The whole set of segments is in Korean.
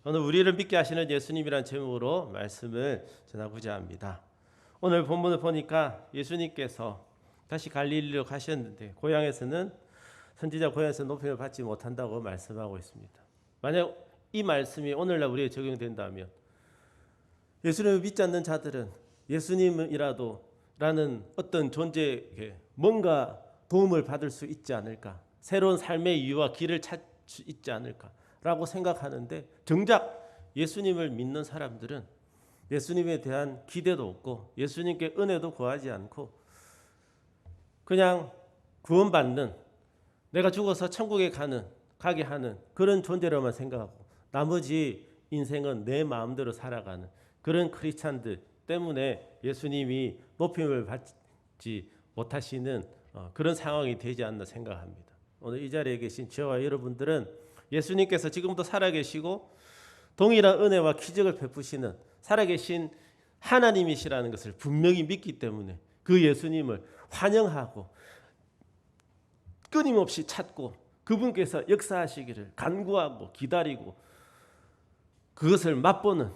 오늘 우리를 믿게 하시는 예수님이란 제목으로 말씀을 전하고자 합니다. 오늘 본문을 보니까 예수님께서 다시 갈릴리로 가셨는데 고향에서는 선지자 고향에서 높임을 받지 못한다고 말씀하고 있습니다. 만약 이 말씀이 오늘날 우리에 적용된다면 예수님을 믿지 않는 자들은 예수님이라도 라는 어떤 존재에게 뭔가 도움을 받을 수 있지 않을까, 새로운 삶의 이유와 길을 찾을 수 있지 않을까라고 생각하는데 정작 예수님을 믿는 사람들은 예수님에 대한 기대도 없고 예수님께 은혜도 구하지 않고 그냥 구원받는, 내가 죽어서 천국에 가게 하는 그런 존재로만 생각하고 나머지 인생은 내 마음대로 살아가는 그런 크리스찬들 때문에 예수님이 높임을 받지 못하시는 그런 상황이 되지 않나 생각합니다. 오늘 이 자리에 계신 저와 여러분들은 예수님께서 지금도 살아계시고 동일한 은혜와 기적을 베푸시는 살아계신 하나님이시라는 것을 분명히 믿기 때문에 그 예수님을 환영하고 끊임없이 찾고 그분께서 역사하시기를 간구하고 기다리고 그것을 맛보는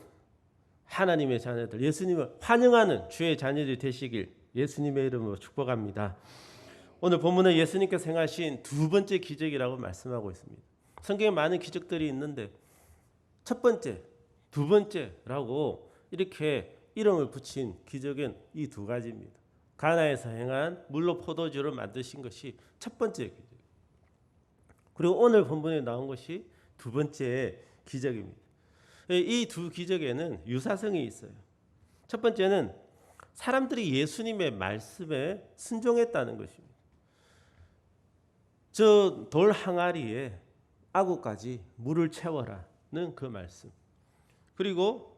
하나님의 자녀들, 예수님을 환영하는 주의 자녀들이 되시길 예수님의 이름으로 축복합니다. 오늘 본문은 예수님께서 행하신 두 번째 기적이라고 말씀하고 있습니다. 성경에 많은 기적들이 있는데 첫 번째, 두 번째라고 이렇게 이름을 붙인 기적은 이 두 가지입니다. 가나에서 행한 물로 포도주를 만드신 것이 첫 번째 기적. 그리고 오늘 본문에 나온 것이 두 번째 기적입니다. 이 두 기적에는 유사성이 있어요. 첫 번째는 사람들이 예수님의 말씀에 순종했다는 것입니다. 저 돌 항아리에 아구까지 물을 채워라는 그 말씀. 그리고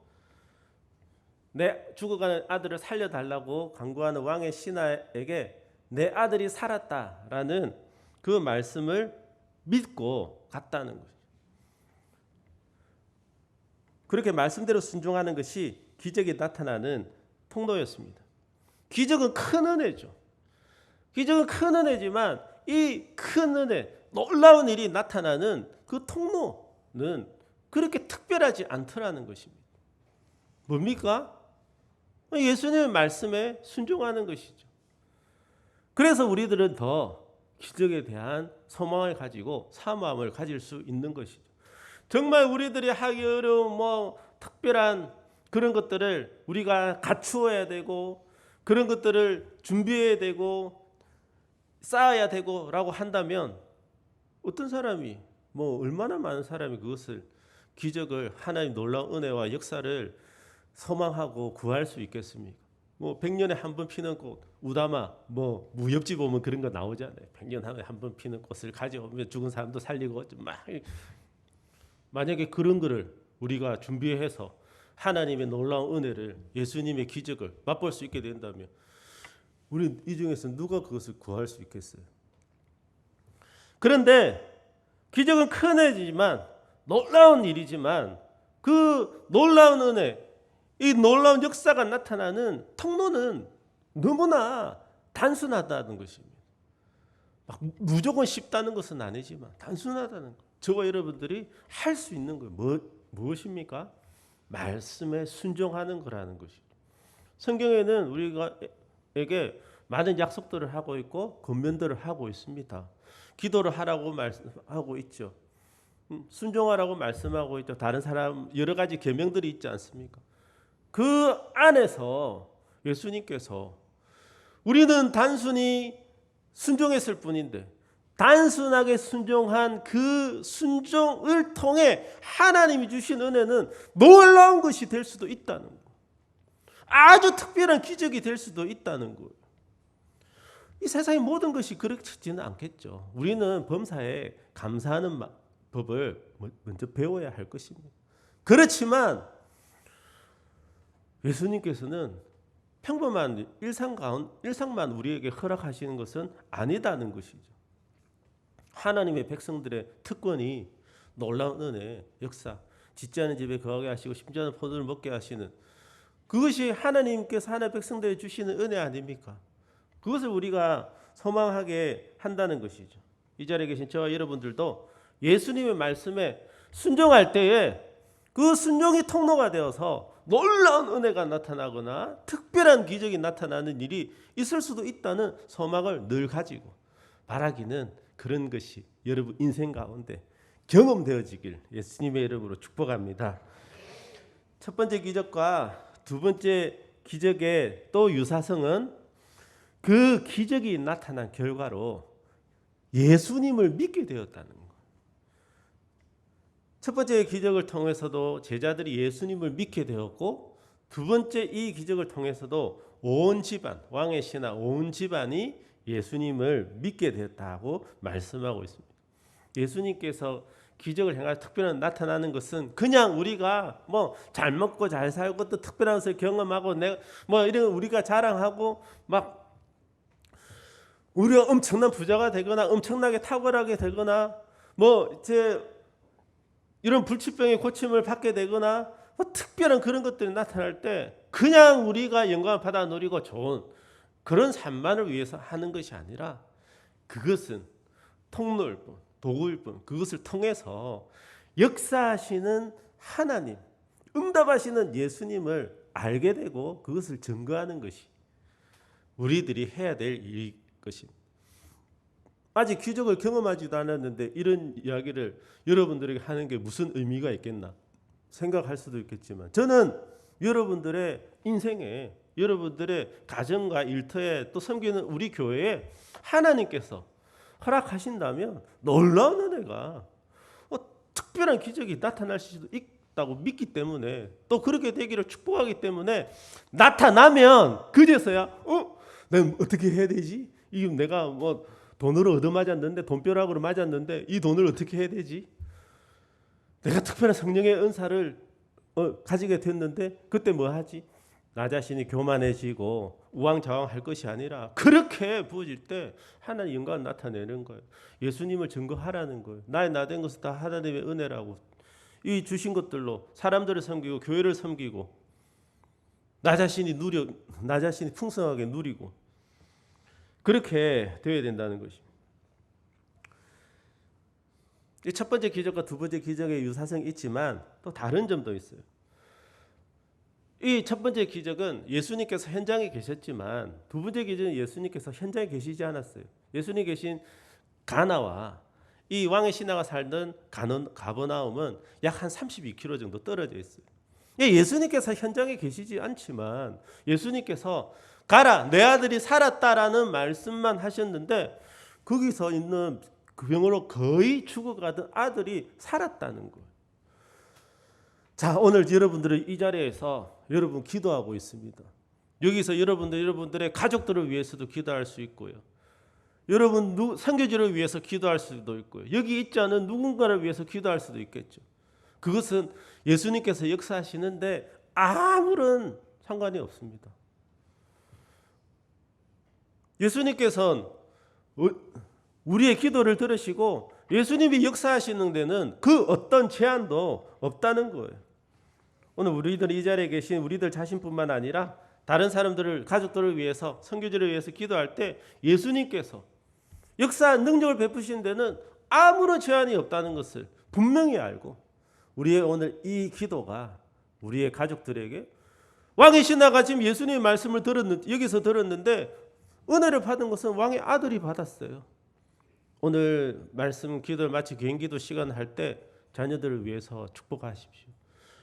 내 죽어가는 아들을 살려달라고 간구하는 왕의 신하에게 내 아들이 살았다라는 그 말씀을 믿고 갔다는 것이죠. 그렇게 말씀대로 순종하는 것이 기적이 나타나는 통로였습니다. 기적은 큰 은혜죠. 기적은 큰 은혜지만 이 큰 은혜, 놀라운 일이 나타나는 그 통로는 그렇게 특별하지 않더라는 것입니다. 뭡니까? 예수님의 말씀에 순종하는 것이죠. 그래서 우리들은 더 기적에 대한 소망을 가지고 사모함을 가질 수 있는 것이죠. 정말 우리들이 하기 어려운 특별한 그런 것들을 우리가 갖추어야 되고 그런 것들을 준비해야 되고 쌓아야 되고 라고 한다면 어떤 사람이 얼마나 많은 사람이 그것을 기적을 하나님 놀라운 은혜와 역사를 소망하고 구할 수 있겠습니까? 100년에 한 번 피는 꽃, 우다마, 무협지 보면 그런 거 나오잖아요. 100년에 한 번 피는 꽃을 가져오면 죽은 사람도 살리고 만약에 그런 거를 우리가 준비해서 하나님의 놀라운 은혜를 예수님의 기적을 맛볼 수 있게 된다면 우리 이 중에서 누가 그것을 구할 수 있겠어요? 그런데 기적은 큰 은혜지만 놀라운 일이지만 그 놀라운 은혜, 이 놀라운 역사가 나타나는 통로는 너무나 단순하다는 것입니다. 무조건 쉽다는 것은 아니지만 단순하다는 것. 저와 여러분들이 할 수 있는 거예요. 무엇입니까? 말씀에 순종하는 거라는 것이죠. 성경에는 우리에게 많은 약속들을 하고 있고 권면들을 하고 있습니다. 기도를 하라고 말씀하고 있죠. 순종하라고 말씀하고 있죠. 다른 사람 여러 가지 계명들이 있지 않습니까? 그 안에서 예수님께서 우리는 단순히 순종했을 뿐인데 단순하게 순종한 그 순종을 통해 하나님이 주신 은혜는 놀라운 것이 될 수도 있다는 거. 아주 특별한 기적이 될 수도 있다는 거. 이 세상의 모든 것이 그렇지는 않겠죠. 우리는 범사에 감사하는 법을 먼저 배워야 할 것입니다. 그렇지만 예수님께서는 평범한 일상만 우리에게 허락하시는 것은 아니다는 것이죠. 하나님의 백성들의 특권이 놀라운 은혜, 역사, 짓지 않은 집에 거하게 하시고 심지 않은 포도를 먹게 하시는 그것이 하나님께서 하나님의 백성들에 주시는 은혜 아닙니까? 그것을 우리가 소망하게 한다는 것이죠. 이 자리에 계신 저와 여러분들도 예수님의 말씀에 순종할 때에 그 순종이 통로가 되어서 놀라운 은혜가 나타나거나 특별한 기적이 나타나는 일이 있을 수도 있다는 소망을 늘 가지고 바라기는 그런 것이 여러분 인생 가운데 경험되어지길 예수님의 이름으로 축복합니다. 첫 번째 기적과 두 번째 기적의 또 유사성은 그 기적이 나타난 결과로 예수님을 믿게 되었다는 것. 첫 번째 기적을 통해서도 제자들이 예수님을 믿게 되었고, 두 번째 이 기적을 통해서도 온 집안, 왕의 신하 온 집안이 예수님을 믿게 되었다고 말씀하고 있습니다. 예수님께서 기적을 행할 특별한 나타나는 것은 그냥 우리가 뭐 잘 먹고 잘 살고 또 특별한 것을 경험하고 내가 뭐 이런 우리가 자랑하고 막 우리가 엄청난 부자가 되거나 엄청나게 탁월하게 되거나 뭐 이런 불치병의 고침을 받게 되거나 뭐 특별한 그런 것들이 나타날 때 그냥 우리가 영광을 받아 누리고 좋은 그런 삶만을 위해서 하는 것이 아니라 그것은 통로일 뿐, 도구일 뿐, 그것을 통해서 역사하시는 하나님, 응답하시는 예수님을 알게 되고 그것을 증거하는 것이 우리들이 해야 될 일일 것입니다. 아직 기적을 경험하지도 않았는데 이런 이야기를 여러분들에게 하는 게 무슨 의미가 있겠나 생각할 수도 있겠지만, 저는 여러분들의 인생에, 여러분들의 가정과 일터에 또 섬기는 우리 교회에 하나님께서 허락하신다면 놀라운 은혜가 특별한 기적이 나타날 수도 있다고 믿기 때문에, 또 그렇게 되기를 축복하기 때문에 나타나면 그제서야 내가 어떻게 해야 되지? 이 내가 뭐 돈으로 얻어맞았는데, 돈벼락으로 맞았는데 이 돈을 어떻게 해야 되지? 내가 특별한 성령의 은사를 가지게 됐는데 그때 뭐 하지? 나 자신이 교만해지고 우왕좌왕할 것이 아니라 그렇게 부어질 때 하나님의 영광을 나타내는 거예요. 예수님을 증거하라는 거예요. 나의 나된 것은 다 하나님의 은혜라고. 이 주신 것들로 사람들을 섬기고 교회를 섬기고 나 자신이 풍성하게 누리고 그렇게 되어야 된다는 것입니다. 이 첫 번째 기적과 두 번째 기적의 유사성이 있지만 또 다른 점도 있어요. 이 첫 번째 기적은 예수님께서 현장에 계셨지만 두 번째 기적은 예수님께서 현장에 계시지 않았어요. 예수님 계신 가나와 이 왕의 신하가 살던 가버나움은 약 한 32km 정도 떨어져 있어요. 예수님께서 현장에 계시지 않지만 예수님께서 가라, 내 아들이 살았다라는 말씀만 하셨는데 거기서 있는 그 병으로 거의 죽어가던 아들이 살았다는 거예요. 자, 오늘 여러분들은 이 자리에서 여러분 기도하고 있습니다. 여기서 여러분들의 가족들을 위해서도 기도할 수 있고요. 여러분 선교지를 위해서 기도할 수도 있고요. 여기 있지 않은 누군가를 위해서 기도할 수도 있겠죠. 그것은 예수님께서 역사하시는데 아무런 상관이 없습니다. 예수님께서는 우리의 기도를 들으시고 예수님이 역사하시는 데는 그 어떤 제한도 없다는 거예요. 오늘 우리들 이 자리에 계신 우리들 자신뿐만 아니라 다른 사람들을, 가족들을 위해서, 선교지를 위해서 기도할 때 예수님께서 역사한 능력을 베푸신 데는 아무런 제한이 없다는 것을 분명히 알고 우리의 오늘 이 기도가 우리의 가족들에게 왕의 신하가 지금 예수님의 말씀을 여기서 들었는데 은혜를 받은 것은 왕의 아들이 받았어요. 오늘 말씀 기도를 마치 개인기도 시간 할 때 자녀들을 위해서 축복하십시오.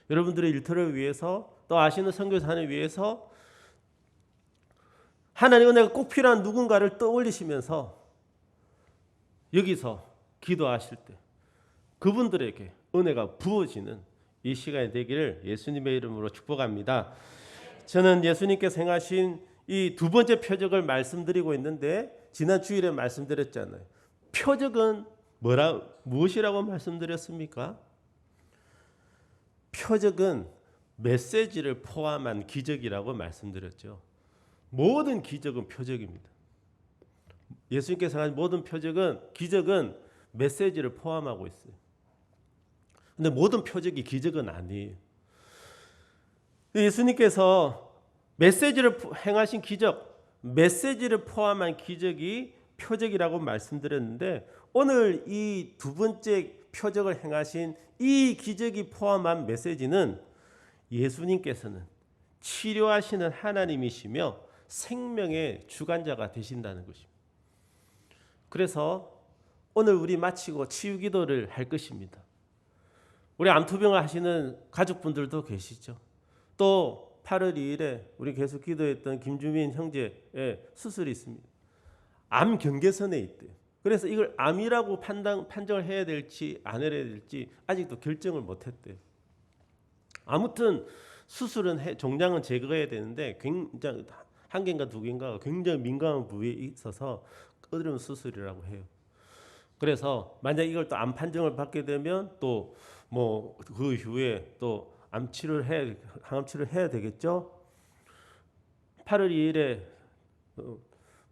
여러분들의 일터를 위해서 또 아시는 선교사를 위해서 하나님 은혜가 꼭 필요한 누군가를 떠올리시면서 여기서 기도하실 때 그분들에게 은혜가 부어지는 이 시간이 되기를 예수님의 이름으로 축복합니다. 저는 예수님께서 행하신 이 두 번째 표적을 말씀드리고 있는데 지난 주일에 말씀드렸잖아요. 표적은 무엇이라고 말씀드렸습니까? 표적은 메시지를 포함한 기적이라고 말씀드렸죠. 모든 기적은 표적입니다. 예수님께서 하신 모든 기적은 메시지를 포함하고 있어요. 근데 모든 표적이 기적은 아니에요. 예수님께서 메시지를 행하신 기적, 메시지를 포함한 기적이 표적이라고 말씀드렸는데 오늘 이 두 번째 표적을 행하신 이 기적이 포함한 메시지는 예수님께서는 치료하시는 하나님이시며 생명의 주관자가 되신다는 것입니다. 그래서 오늘 우리 마치고 치유 기도를 할 것입니다. 우리 암투병을 하시는 가족분들도 계시죠. 또 8월 2일에 우리 계속 기도했던 김주민 형제의 수술이 있습니다. 암 경계선에 있대요. 그래서 이걸 암이라고 판정을 해야 될지 안 해야 될지 아직도 결정을 못했대요. 아무튼 수술은 종양은 제거해야 되는데 굉장히 한 개인가 두 개인가 굉장히 민감한 부위에 있어서 어려운 수술이라고 해요. 그래서 만약 이걸 또 암 판정을 받게 되면 또 뭐 그 이후에 또 암 치료를 항암 치료를 해야 되겠죠. 8월 2일에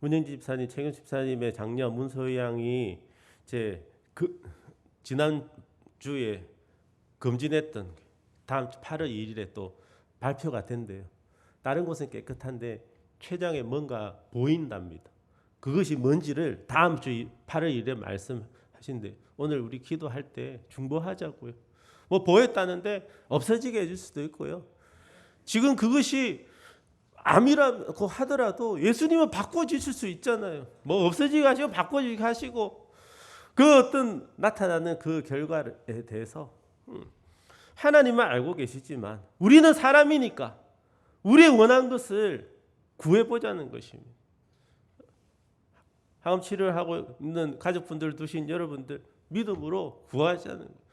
문영지 집사님, 최경 집사님의 장녀 문소희 양이 지난 주에 검진했던 다음 주 8월 2일에 또 발표가 된대요. 다른 곳은 깨끗한데 췌장에 뭔가 보인답니다. 그것이 뭔지를 다음 주 8월 2일에 말씀하신대. 오늘 우리 기도할 때 중보하자고요. 뭐 보였다는데 없어지게 해줄 수도 있고요. 지금 그것이 암이라고 하더라도 예수님은 바꿔주실 수 있잖아요. 뭐 없어지게 하시고 바꿔주게 하시고 그 어떤 나타나는 그 결과에 대해서 하나님은 알고 계시지만 우리는 사람이니까 우리의 원한 것을 구해보자는 것입니다. 항암 치료를 하고 있는 가족분들 두신 여러분들 믿음으로 구하자는 거예요.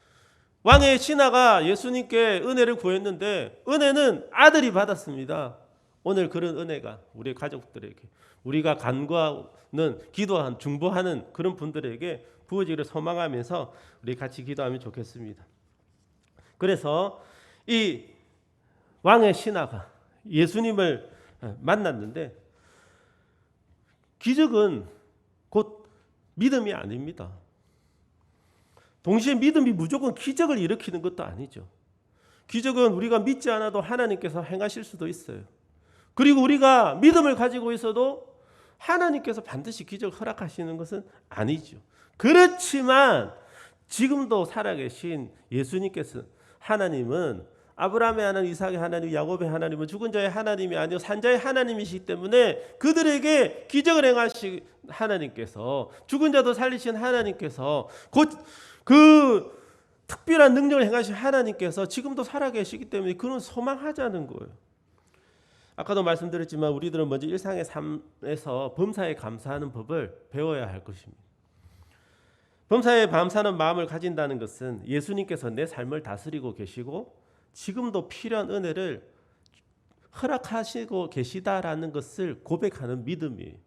왕의 신하가 예수님께 은혜를 구했는데 은혜는 아들이 받았습니다. 오늘 그런 은혜가 우리 가족들에게 우리가 간구하는 기도한 중보하는 그런 분들에게 부어지기를 소망하면서 우리 같이 기도하면 좋겠습니다. 그래서 이 왕의 신하가 예수님을 만났는데 기적은 곧 믿음이 아닙니다. 동시에 믿음이 무조건 기적을 일으키는 것도 아니죠. 기적은 우리가 믿지 않아도 하나님께서 행하실 수도 있어요. 그리고 우리가 믿음을 가지고 있어도 하나님께서 반드시 기적을 허락하시는 것은 아니죠. 그렇지만 지금도 살아계신 예수님께서 하나님은 아브라함의 하나님, 이삭의 하나님, 야곱의 하나님은 죽은 자의 하나님이 아니요 산 자의 하나님이시기 때문에 그들에게 기적을 행하신 하나님께서 죽은 자도 살리신 하나님께서 곧 그 특별한 능력을 행하신 하나님께서 지금도 살아계시기 때문에 그는 소망하자는 거예요. 아까도 말씀드렸지만 우리들은 먼저 일상의 삶에서 범사에 감사하는 법을 배워야 할 것입니다. 범사에 감사하는 마음을 가진다는 것은 예수님께서 내 삶을 다스리고 계시고 지금도 필요한 은혜를 허락하시고 계시다라는 것을 고백하는 믿음이에요.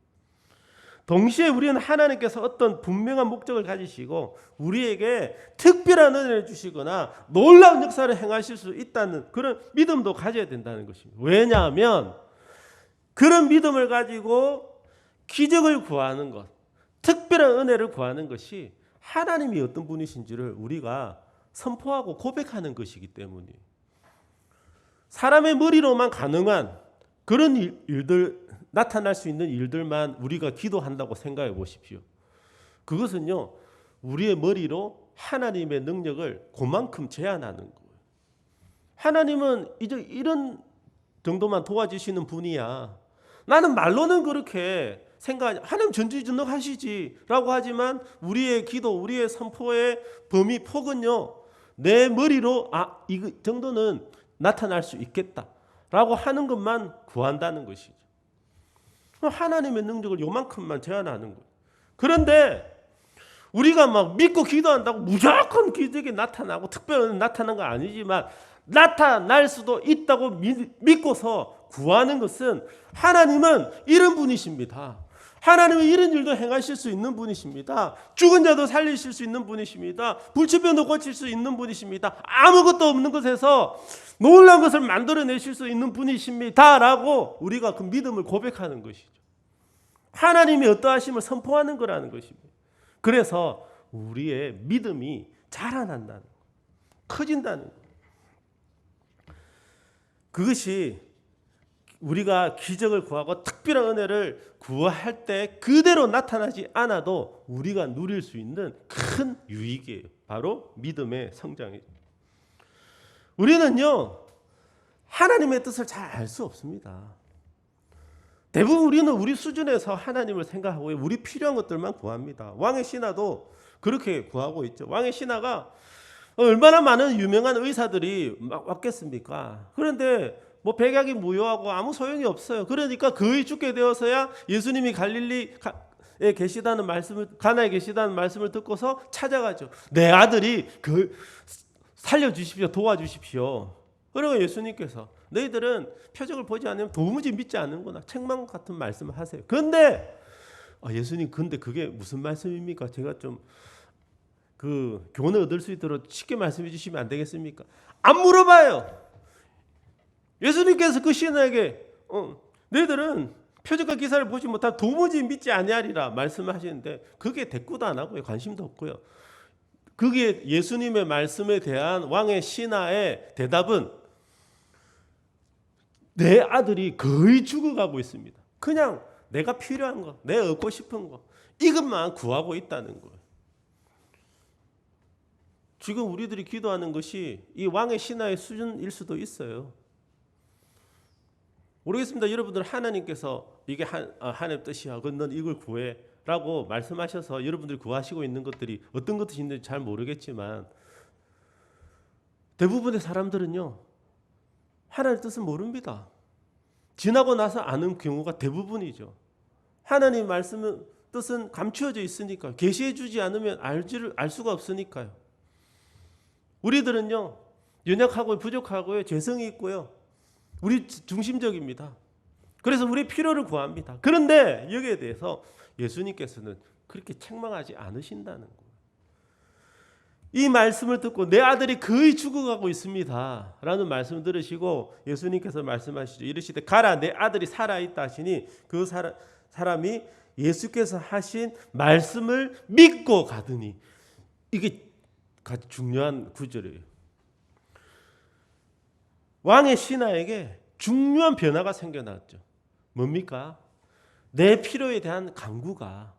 동시에 우리는 하나님께서 어떤 분명한 목적을 가지시고 우리에게 특별한 은혜를 주시거나 놀라운 역사를 행하실 수 있다는 그런 믿음도 가져야 된다는 것입니다. 왜냐하면 그런 믿음을 가지고 기적을 구하는 것, 특별한 은혜를 구하는 것이 하나님이 어떤 분이신지를 우리가 선포하고 고백하는 것이기 때문이에요. 사람의 머리로만 가능한 그런 일들, 나타날 수 있는 일들만 우리가 기도한다고 생각해 보십시오. 그것은요, 우리의 머리로 하나님의 능력을 그만큼 제한하는 거예요. 하나님은 이제 이런 정도만 도와주시는 분이야. 나는 말로는 그렇게 생각, 하나님 전지전능하시지라고 하지만 우리의 기도, 우리의 선포의 범위 폭은요, 내 머리로 이 정도는 나타날 수 있겠다라고 하는 것만 구한다는 것이죠. 하나님의 능력을 요만큼만 제한하는 거예요. 그런데 우리가 막 믿고 기도한다고 무조건 기적이 나타나고 특별히 나타나는 건 아니지만 나타날 수도 있다고 믿고서 구하는 것은 하나님은 이런 분이십니다. 하나님은 이런 일도 행하실 수 있는 분이십니다. 죽은 자도 살리실 수 있는 분이십니다. 불치병도 고칠 수 있는 분이십니다. 아무것도 없는 것에서 놀라운 것을 만들어내실 수 있는 분이십니다. 라고 우리가 그 믿음을 고백하는 것이죠. 하나님이 어떠하심을 선포하는 거라는 것입니다. 그래서 우리의 믿음이 자라난다는 거예요. 커진다는 거예요. 그것이 우리가 기적을 구하고 특별한 은혜를 구할 때 그대로 나타나지 않아도 우리가 누릴 수 있는 큰 유익이에요. 바로 믿음의 성장이에요. 우리는요, 하나님의 뜻을 잘 알 수 없습니다. 대부분 우리는 우리 수준에서 하나님을 생각하고 우리 필요한 것들만 구합니다. 왕의 신하도 그렇게 구하고 있죠. 왕의 신하가 얼마나 많은 유명한 의사들이 왔겠습니까? 그런데 뭐 백약이 무효하고 아무 소용이 없어요. 그러니까 거의 죽게 되어서야 예수님이 갈릴리에 계시다는 말씀을, 가나에 계시다는 말씀을 듣고서 찾아가죠. 내 아들이 살려주십시오, 도와주십시오. 그리고 예수님께서 너희들은 표적을 보지 않으면 도무지 믿지 않는구나, 책망 같은 말씀을 하세요. 그런데 예수님, 근데 그게 무슨 말씀입니까? 제가 좀 그 교훈을 얻을 수 있도록 쉽게 말씀해 주시면 안 되겠습니까? 안 물어봐요. 예수님께서 그 신하에게 너희들은 표적과 기사를 보지 못하면 도무지 믿지 아니하리라 말씀하시는데 그게 대꾸도 안 하고요, 관심도 없고요. 그게 예수님의 말씀에 대한 왕의 신하의 대답은 내 아들이 거의 죽어가고 있습니다. 그냥 내가 필요한 거, 내가 얻고 싶은 거, 이것만 구하고 있다는 거예요. 지금 우리들이 기도하는 것이 이 왕의 신하의 수준일 수도 있어요. 모르겠습니다. 여러분들 하나님께서 이게 하나님의 뜻이야, 넌 이걸 구해 라고 말씀하셔서 여러분들이 구하시고 있는 것들이 어떤 것이 있는지 잘 모르겠지만 대부분의 사람들은요, 하나님의 뜻을 모릅니다. 지나고 나서 아는 경우가 대부분이죠. 하나님 말씀은 뜻은 감추어져 있으니까, 계시해 주지 않으면 알 수가 없으니까요. 우리들은요, 연약하고 부족하고요, 죄성이 있고요, 우리 중심적입니다. 그래서 우리 필요를 구합니다. 그런데 여기에 대해서 예수님께서는 그렇게 책망하지 않으신다는 거예요. 이 말씀을 듣고 내 아들이 거의 죽어가고 있습니다 라는 말씀을 들으시고 예수님께서 말씀하시죠. 이르시되 가라, 내 아들이 살아있다 하시니 그 사람이 예수께서 하신 말씀을 믿고 가더니, 이게 가장 중요한 구절이에요. 왕의 신하에게 중요한 변화가 생겨났죠. 뭡니까? 내 필요에 대한 간구가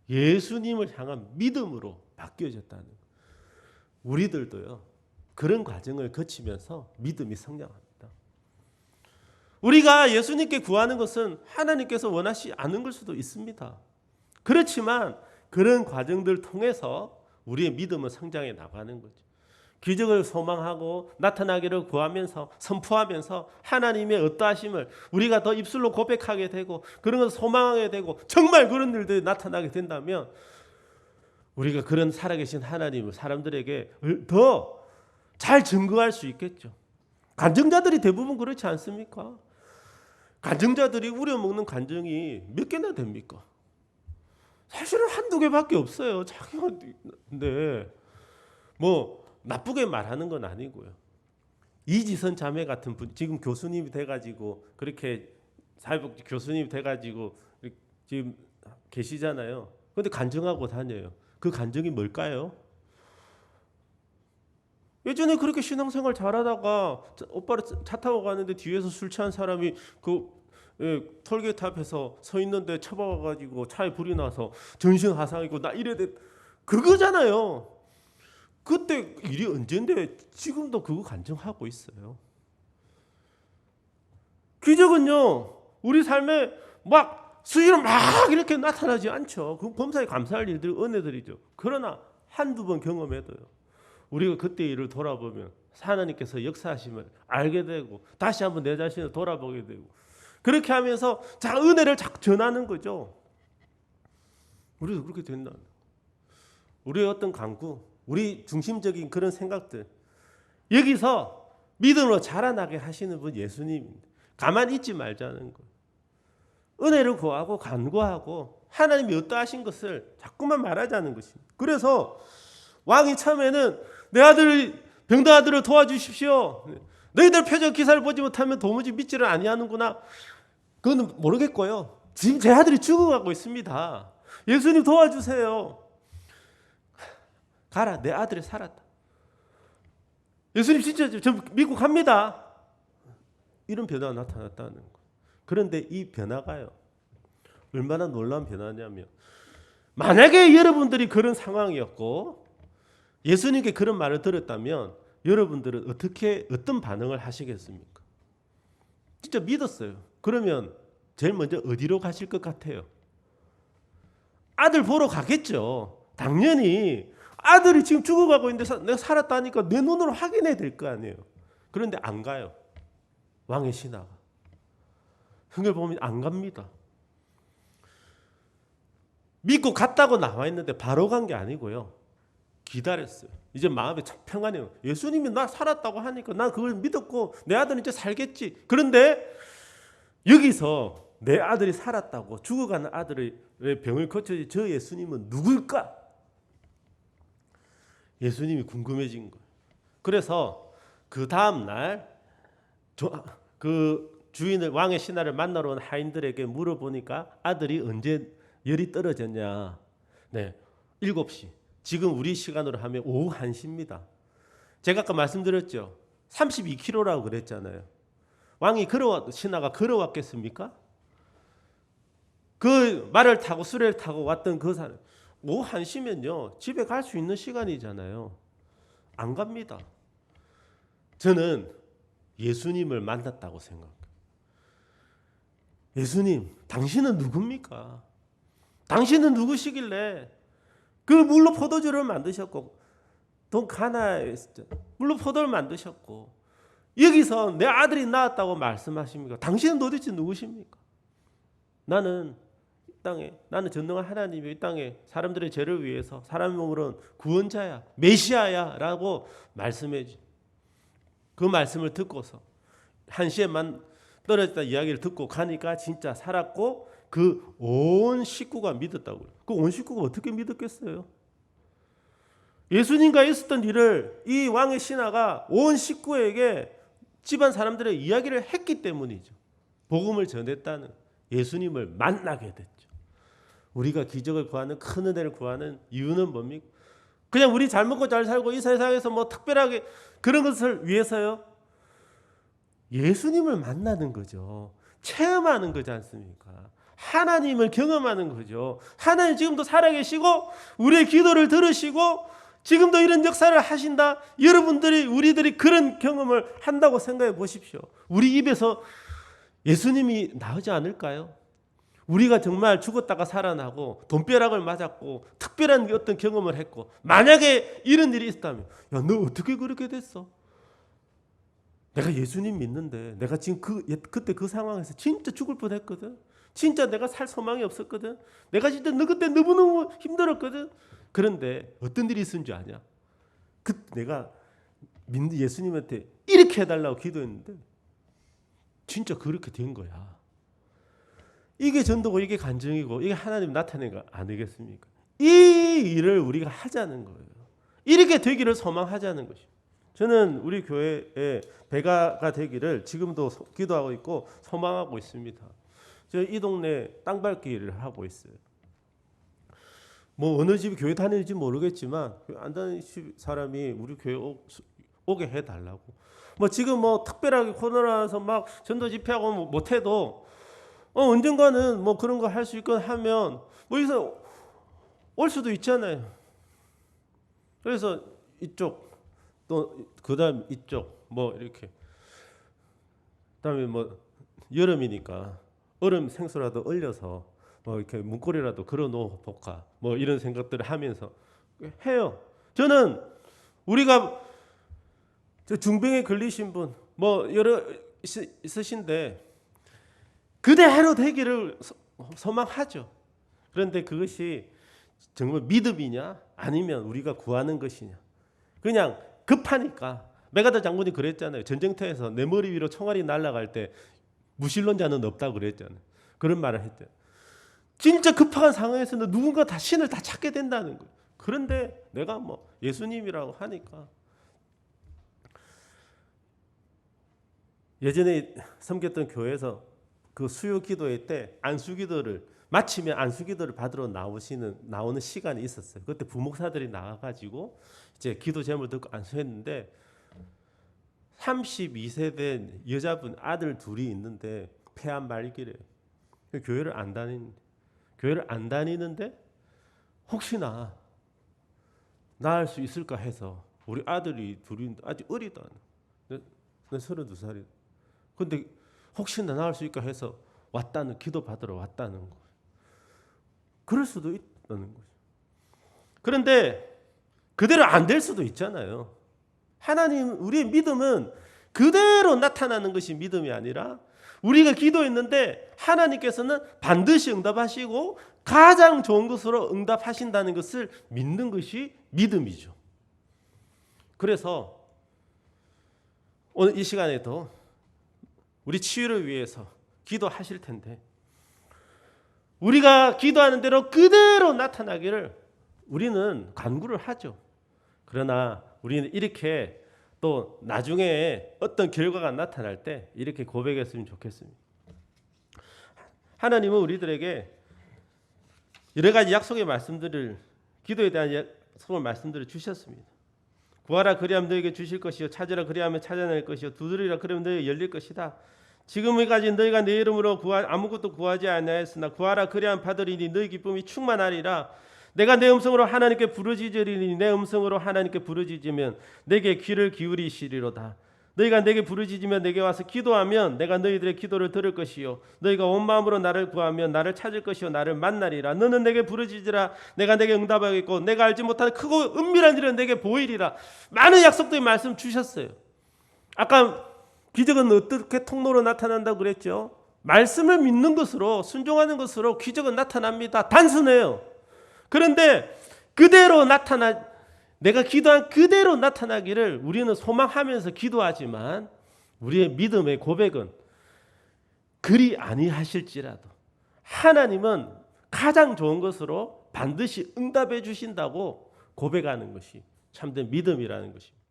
예수님을 향한 믿음으로 바뀌어졌다는 거예요. 우리들도요, 그런 과정을 거치면서 믿음이 성장합니다. 우리가 예수님께 구하는 것은 하나님께서 원하시 않은 걸 수도 있습니다. 그렇지만 그런 과정들을 통해서 우리의 믿음은 성장해 나가는 거죠. 기적을 소망하고 나타나기를 구하면서 선포하면서 하나님의 어떠하심을 우리가 더 입술로 고백하게 되고 그런 것을 소망하게 되고 정말 그런 일들이 나타나게 된다면 우리가 그런 살아계신 하나님을 사람들에게 더 잘 증거할 수 있겠죠. 간증자들이 대부분 그렇지 않습니까? 간증자들이 우려먹는 간증이 몇 개나 됩니까? 사실은 한두 개밖에 없어요. 근데 뭐 나쁘게 말하는 건 아니고요. 이지선 자매 같은 분, 지금 교수님이 돼가지고 그렇게 사회복지 교수님이 돼가지고 지금 계시잖아요. 그런데 간증하고 다녀요. 그 간증이 뭘까요? 예전에 그렇게 신앙생활 잘하다가 오빠를 차 타고 가는데 뒤에서 술 취한 사람이 톨게이트 앞에서 서 있는데 쳐박아가지고 차에 불이 나서 전신하상이고 나 이래 돼, 그거잖아요. 그때 일이 언젠데 지금도 그거 간증하고 있어요. 기적은요, 우리 삶에 막 수시로 막 이렇게 나타나지 않죠. 그 범사에 감사할 일들이 은혜들이죠. 그러나 한두 번 경험해도요, 우리가 그때 일을 돌아보면 하나님께서 역사하심을 알게 되고 다시 한번 내 자신을 돌아보게 되고 그렇게 하면서 자 은혜를 자꾸 전하는 거죠. 우리도 그렇게 된다. 우리의 어떤 간구, 우리 중심적인 그런 생각들, 여기서 믿음으로 자라나게 하시는 분 예수님입니다. 가만히 있지 말자는 거예요. 은혜를 구하고 간구하고 하나님이 어떠하신 것을 자꾸만 말하자는 것입니다. 그래서 왕이 처음에는 내 아들, 병든 아들을 도와주십시오. 너희들 표적 기사를 보지 못하면 도무지 믿지를 아니하는구나. 그건 모르겠고요. 지금 제 아들이 죽어가고 있습니다. 예수님 도와주세요. 가라, 내 아들이 살았다. 예수님 진짜 저 믿고 갑니다. 이런 변화가 나타났다는 거예요. 그런데 이 변화가요. 얼마나 놀라운 변화냐면 만약에 여러분들이 그런 상황이었고 예수님께 그런 말을 들었다면 여러분들은 어떤 반응을 하시겠습니까? 진짜 믿었어요. 그러면 제일 먼저 어디로 가실 것 같아요? 아들 보러 가겠죠. 당연히 아들이 지금 죽어가고 있는데 내가 살았다니까 내 눈으로 확인해야 될 거 아니에요. 그런데 안 가요. 왕의 신하가. 흥을 보면 안 갑니다. 믿고 갔다고 나와 있는데 바로 간 게 아니고요. 기다렸어요. 이제 마음에 참 평안해요. 예수님이 나 살았다고 하니까 나 그걸 믿었고 내 아들은 이제 살겠지. 그런데 여기서 내 아들이 살았다고 죽어가는 아들의 병을 고쳐지 저 예수님은 누굴까? 예수님이 궁금해진 거예요. 그래서 그 다음 날 그 주인을 왕의 신하를 만나러 온 하인들에게 물어보니까 아들이 언제 열이 떨어졌냐? 네, 7시. 지금 우리 시간으로 하면 오후 1시입니다. 제가 아까 말씀드렸죠. 32km라고 그랬잖아요. 왕이 신하가 걸어왔겠습니까? 그 말을 타고 수레를 타고 왔던 그 사람 오후 1시면요 집에 갈 수 있는 시간이잖아요. 안 갑니다. 저는 예수님을 만났다고 생각해요. 예수님, 당신은 누굽니까? 당신은 누구시길래 그 물로 포도주를 만드셨고 돈 가나에 물로 포도를 만드셨고 여기서 내 아들이 낳았다고 말씀하십니까? 당신은 도대체 누구십니까? 나는 전능한 하나님이 이 땅에 사람들의 죄를 위해서 사람 몸으로는 구원자야, 메시아야 라고 말씀해 주. 그 말씀을 듣고서 1시에만 떨어졌다 이야기를 듣고 가니까 진짜 살았고 그 온 식구가 믿었다고요. 그 온 식구가 어떻게 믿었겠어요? 예수님과 있었던 일을 이 왕의 신하가 온 식구에게 집안 사람들의 이야기를 했기 때문이죠. 복음을 전했다는 예수님을 만나게 됐죠. 우리가 기적을 구하는 큰 은혜를 구하는 이유는 뭡니까? 그냥 우리 잘 먹고 잘 살고 이 세상에서 뭐 특별하게 그런 것을 위해서요? 예수님을 만나는 거죠. 체험하는 거지 않습니까? 하나님을 경험하는 거죠. 하나님 지금도 살아계시고 우리의 기도를 들으시고 지금도 이런 역사를 하신다. 우리들이 그런 경험을 한다고 생각해 보십시오. 우리 입에서 예수님이 나오지 않을까요? 우리가 정말 죽었다가 살아나고 돈벼락을 맞았고 특별한 어떤 경험을 했고 만약에 이런 일이 있다면 야, 너 어떻게 그렇게 됐어? 내가 예수님 믿는데 내가 지금 그때 그 상황에서 진짜 죽을 뻔했거든. 진짜 내가 살 소망이 없었거든. 내가 진짜 그때 너무너무 힘들었거든. 그런데 어떤 일이 있은 줄 아냐? 내가 예수님한테 이렇게 해달라고 기도했는데 진짜 그렇게 된 거야. 이게 전도고 이게 간증이고 이게 하나님 나타낸 거 아니겠습니까? 이 일을 우리가 하자는 거예요. 이렇게 되기를 소망하자는 것이죠. 저는 우리 교회의 배가가 되기를 지금도 기도하고 있고 소망하고 있습니다. 저 이 동네 땅밟기를 하고 있어요. 뭐 어느 집 교회 다니는지 모르겠지만 안 다니는 사람이 우리 교회 오게 해달라고. 뭐 지금 뭐 특별하게 코로나라서 막 전도 집회하고 못해도 언젠가는 뭐 그런 거 할 수 있건 하면 뭐 여기서 올 수도 있잖아요. 그래서 이쪽 또 그다음 이쪽 뭐 이렇게 그다음에 뭐 여름이니까 얼음 생수라도 얼려서 뭐 이렇게 문고리라도 걸어 놓어 볼까 뭐 이런 생각들을 하면서 해요. 저는 우리가 중병에 걸리신 분 뭐 여러 있으신데 그대로 되기를 소망하죠. 그런데 그것이 정말 믿음이냐 아니면 우리가 구하는 것이냐. 그냥 급하니까 메가더 장군이 그랬잖아요. 전쟁터에서 내 머리 위로 총알이 날아갈 때 무신론자는 없다고 그랬잖아요. 그런 말을 했죠. 진짜 급한 상황에서는 누군가 다 신을 다 찾게 된다는 거예요. 그런데 내가 뭐 예수님이라고 하니까 예전에 섬겼던 교회에서 그 수요 기도회 때 안수기도를 마치면 안수기도를 받으러 나오는 시간이 있었어요. 그때 부목사들이 나와가지고 이제 기도 제목을 듣고 안수했는데 32세 된 여자분 아들 둘이 있는데 폐암 말기래. 교회를 안 다니는데 혹시나 나을 수 있을까 해서 우리 아들이 둘이 아직 어리다. 내 32살이다. 근데 혹시나 나을 수 있을까 해서 왔다는 기도 받으러 왔다는 거. 그럴 수도 있다는 거죠. 그런데 그대로 안 될 수도 있잖아요. 하나님 우리의 믿음은 그대로 나타나는 것이 믿음이 아니라 우리가 기도했는데 하나님께서는 반드시 응답하시고 가장 좋은 것으로 응답하신다는 것을 믿는 것이 믿음이죠. 그래서 오늘 이 시간에도 우리 치유를 위해서 기도하실 텐데 우리가 기도하는 대로 그대로 나타나기를 우리는 간구를 하죠. 그러나 우리는 이렇게 또 나중에 어떤 결과가 나타날 때 이렇게 고백했으면 좋겠습니다. 하나님은 우리들에게 여러 가지 약속의 말씀들을 기도에 대한 약속의 말씀들을 주셨습니다. 구하라 그리하면 너에게 주실 것이요 찾으라 그리하면 찾아낼 것이요 두드리라 그러면 너에게 열릴 것이다. 지금까지 너희가 내 이름으로 아무것도 구하지 아니하였으나 구하라 그리하면 받으리니 너희 기쁨이 충만하리라. 내가 내 음성으로 하나님께 부르짖으리니 내 음성으로 하나님께 부르짖으면 내게 귀를 기울이시리로다. 너희가 내게 부르짖으면 내게 와서 기도하면 내가 너희들의 기도를 들을 것이요 너희가 온 마음으로 나를 구하면 나를 찾을 것이요 나를 만나리라. 너는 내게 부르짖으라 내가 내게 응답하겠고 내가 알지 못하는 크고 은밀한 일은 내게 보이리라. 많은 약속들의 말씀 주셨어요. 아까 기적은 어떻게 통로로 나타난다고 그랬죠? 말씀을 믿는 것으로 순종하는 것으로 기적은 나타납니다. 단순해요. 그런데 그대로 내가 기도한 그대로 나타나기를 우리는 소망하면서 기도하지만 우리의 믿음의 고백은 그리 아니하실지라도 하나님은 가장 좋은 것으로 반드시 응답해 주신다고 고백하는 것이 참된 믿음이라는 것입니다.